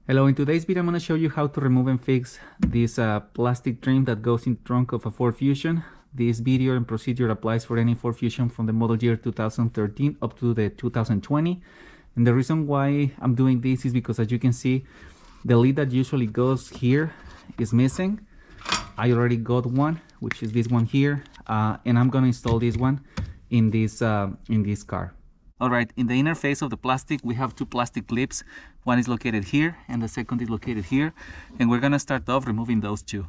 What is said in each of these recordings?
Hello, in today's video I'm going to show you how to remove and fix this plastic trim that goes in the trunk of a Ford Fusion. This video and procedure applies for any Ford Fusion from the model year 2013 up to the 2020. And the reason why I'm doing this is because, as you can see, the lid that usually goes here is missing. I already got one, which is this one here, and I'm going to install this one in this car. Alright, in the inner face of the plastic we have two plastic clips. One is located here and the second is located here, and we're gonna start off removing those two.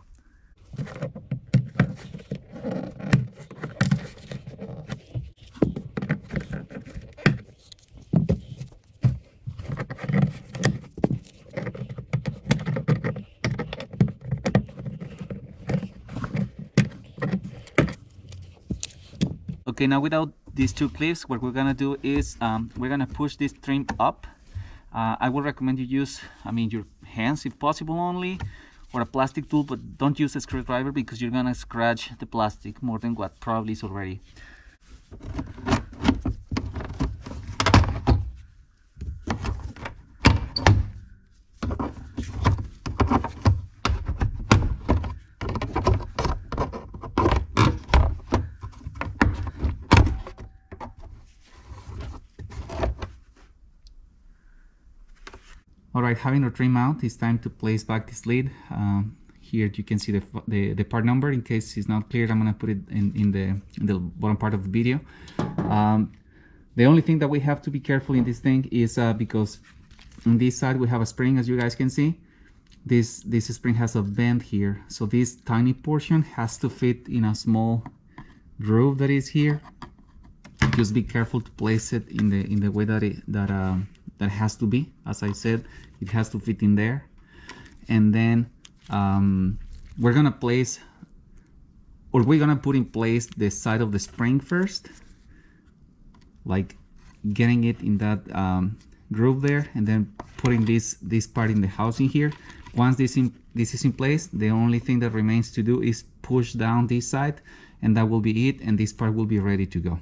Okay, now without these two clips, what we're gonna do is we're gonna push this trim up. I would recommend you use, your hands if possible only, or a plastic tool, but don't use a screwdriver because you're gonna scratch the plastic more than what probably is already. Alright, having our trim out, it's time to place back this lid. Here you can see the part number. In case it's not clear, I'm going to put it in the bottom part of the video. The only thing that we have to be careful in this thing is because on this side we have a spring, as you guys can see. This spring has a bend here, so this tiny portion has to fit in a small groove that is here. Just be careful to place it in the way that has to be. As I said, it has to fit in there. And then we're gonna put in place the side of the spring first, like getting it in that groove there, and then putting this part in the housing here. Once this is in place, the only thing that remains to do is push down this side, and that will be it, and this part will be ready to go.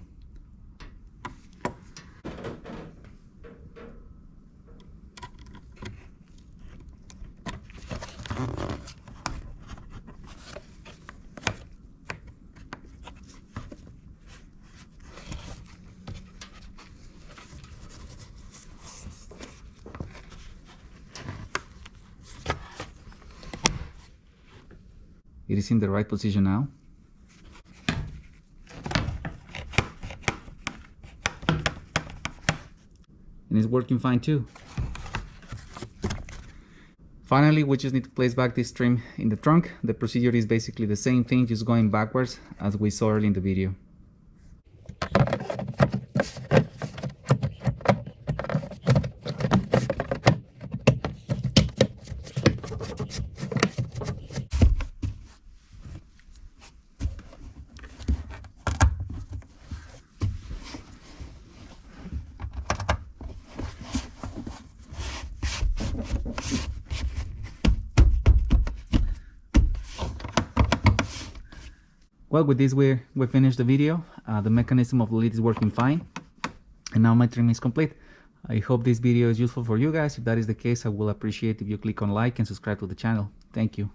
It is in the right position now. And it's working fine too. Finally, we just need to place back this trim in the trunk. The procedure is basically the same thing, just going backwards as we saw earlier in the video. Well, with this we finished the video. The mechanism of the lid is working fine, and now my trim is complete. I hope this video is useful for you guys. If that is the case, I will appreciate if you click on like and subscribe to the channel. Thank you.